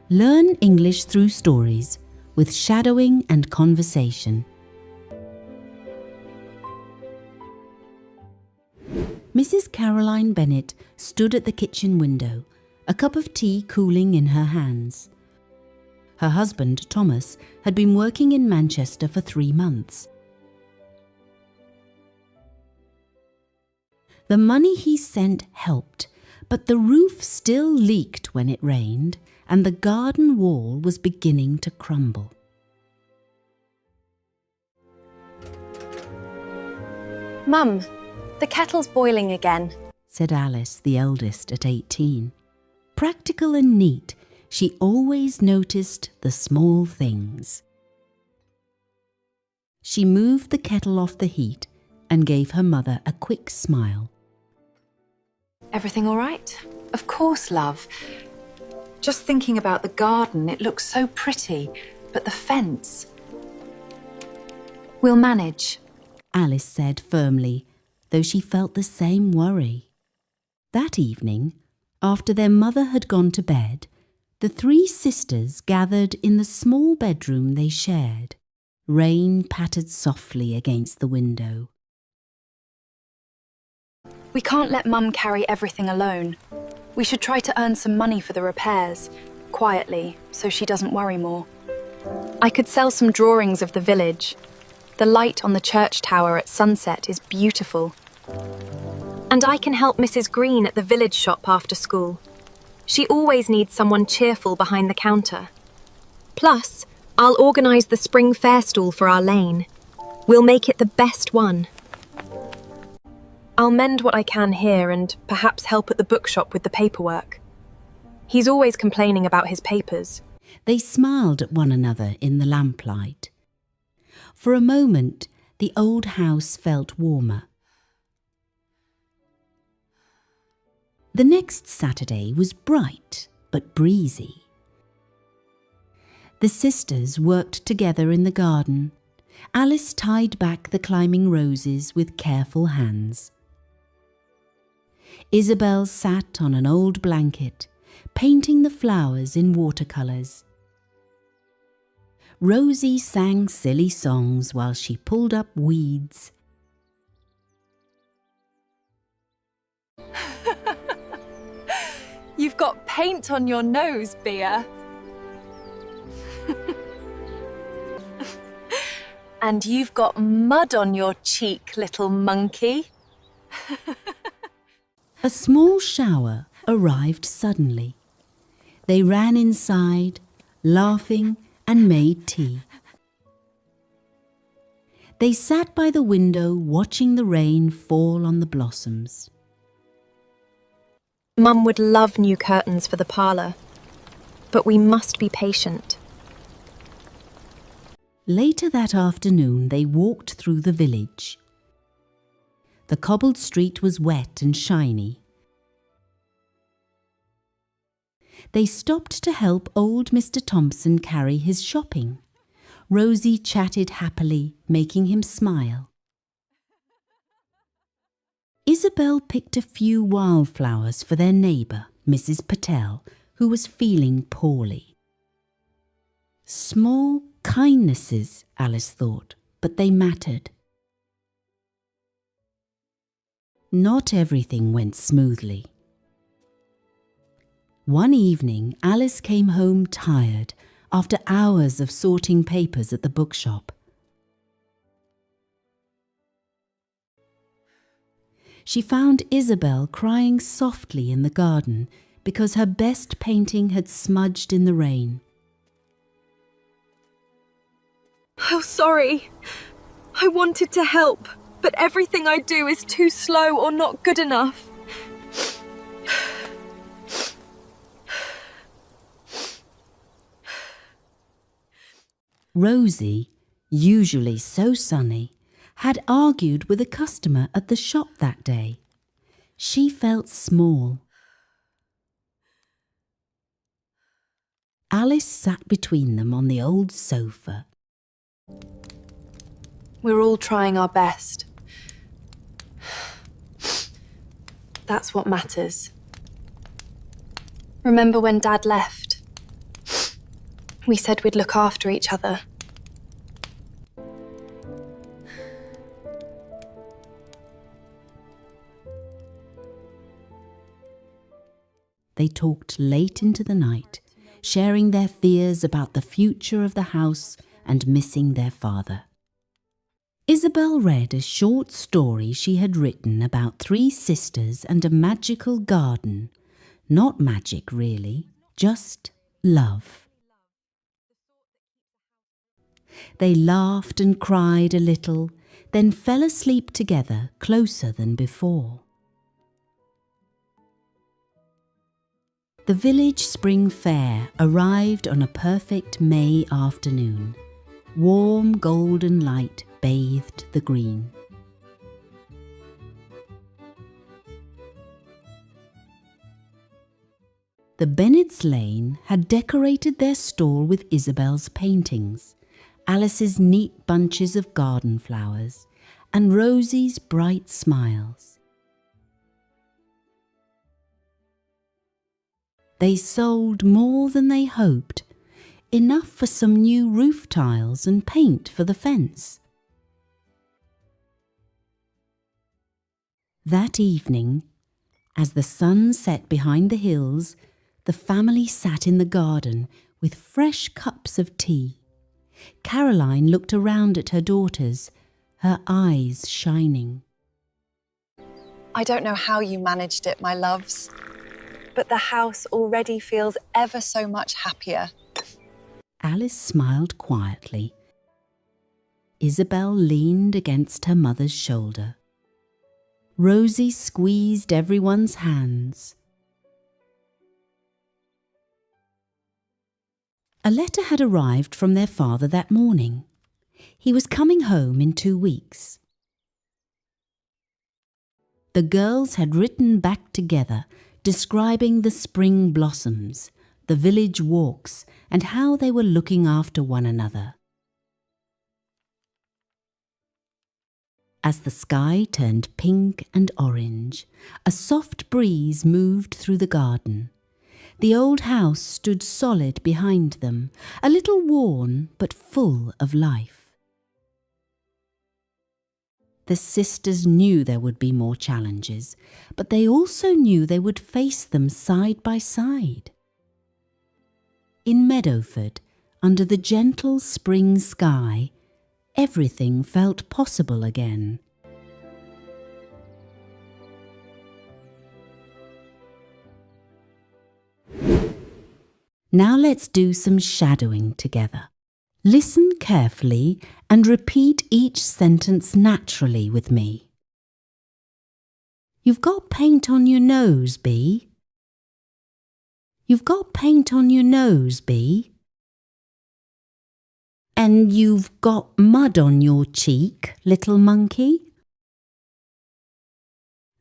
Learn English through stories with shadowing and conversation. Mrs. Caroline Bennett stood at the kitchen window, a cup of tea cooling in her hands. Her husband, Thomas, had been working in Manchester for 3 months. The money he sent helped, but the roof still leaked when it rained, and the garden wall was beginning to crumble. Mum, the kettle's boiling again, said Alice, the eldest at 18. Practical and neat, she always noticed the small things. She moved the kettle off the heat and gave her mother a quick smile. Everything all right? Of course, love. Just thinking about the garden, it looks so pretty, but the fence... We'll manage, Alice said firmly, though she felt the same worry. That evening, after their mother had gone to bed, the 3 sisters gathered in the small bedroom they shared. Rain pattered softly against the window. We can't let Mum carry everything alone. We should try to earn some money for the repairs, quietly, so she doesn't worry more. I could sell some drawings of the village. The light on the church tower at sunset is beautiful. And I can help Mrs. Green at the village shop after school. She always needs someone cheerful behind the counter. Plus, I'll organise the spring fair stall for our lane. We'll make it the best one. I'll mend what I can here and perhaps help at the bookshop with the paperwork. He's always complaining about his papers. They smiled at one another in the lamplight. For a moment, the old house felt warmer. The next Saturday was bright but breezy. The sisters worked together in the garden. Alice tied back the climbing roses with careful hands. Isabel sat on an old blanket, painting the flowers in watercolours. Rosie sang silly songs while she pulled up weeds. You've got paint on your nose, Bea. And you've got mud on your cheek, little monkey. A small shower arrived suddenly. They ran inside, laughing, and made tea. They sat by the window watching the rain fall on the blossoms. Mum would love new curtains for the parlour, but we must be patient. Later that afternoon they walked through the village. The cobbled street was wet and shiny. They stopped to help old Mr. Thompson carry his shopping. Rosie chatted happily, making him smile. Isabel picked a few wildflowers for their neighbour, Mrs. Patel, who was feeling poorly. Small kindnesses, Alice thought, but they mattered. Not everything went smoothly. One evening, Alice came home tired after hours of sorting papers at the bookshop. She found Isabel crying softly in the garden because her best painting had smudged in the rain. Oh, sorry. I wanted to help, but everything I do is too slow or not good enough. Rosie, usually so sunny, had argued with a customer at the shop that day. She felt small. Alice sat between them on the old sofa. We're all trying our best. That's what matters. Remember when Dad left? We said we'd look after each other. They talked late into the night, sharing their fears about the future of the house and missing their father. Isabel read a short story she had written about 3 sisters and a magical garden. Not magic, really, just love. They laughed and cried a little, then fell asleep together closer than before. The village spring fair arrived on a perfect May afternoon. Warm golden light bathed the green. The Bennets' Lane had decorated their stall with Isabel's paintings, Alice's neat bunches of garden flowers, and Rosie's bright smiles. They sold more than they hoped, enough for some new roof tiles and paint for the fence. That evening, as the sun set behind the hills, the family sat in the garden with fresh cups of tea. Caroline looked around at her daughters, her eyes shining. I don't know how you managed it, my loves, but the house already feels ever so much happier. Alice smiled quietly. Isabel leaned against her mother's shoulder. Rosie squeezed everyone's hands. A letter had arrived from their father that morning. He was coming home in 2 weeks. The girls had written back together, describing the spring blossoms, the village walks, and how they were looking after one another. As the sky turned pink and orange, a soft breeze moved through the garden. The old house stood solid behind them, a little worn but full of life. The sisters knew there would be more challenges, but they also knew they would face them side by side. In Meadowford, under the gentle spring sky, everything felt possible again. Now let's do some shadowing together. Listen carefully and repeat each sentence naturally with me. You've got paint on your nose, Bee. You've got paint on your nose, Bee. And you've got mud on your cheek, little monkey.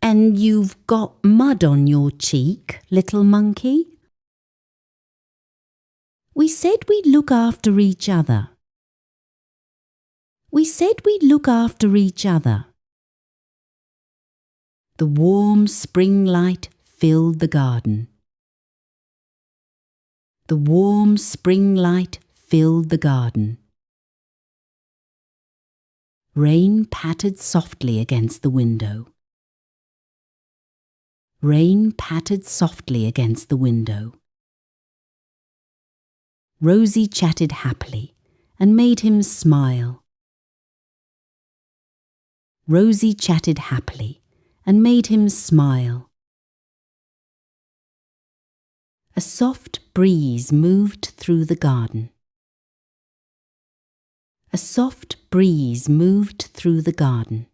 And you've got mud on your cheek, little monkey. We said we'd look after each other. We said we'd look after each other. The warm spring light filled the garden. The warm spring light filled the garden. Rain pattered softly against the window. Rain pattered softly against the window. Rosie chatted happily and made him smile. Rosie chatted happily and made him smile. A soft breeze moved through the garden. A soft breeze moved through the garden.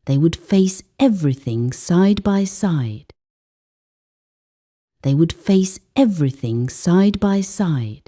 They would face everything side by side. They would face everything side by side.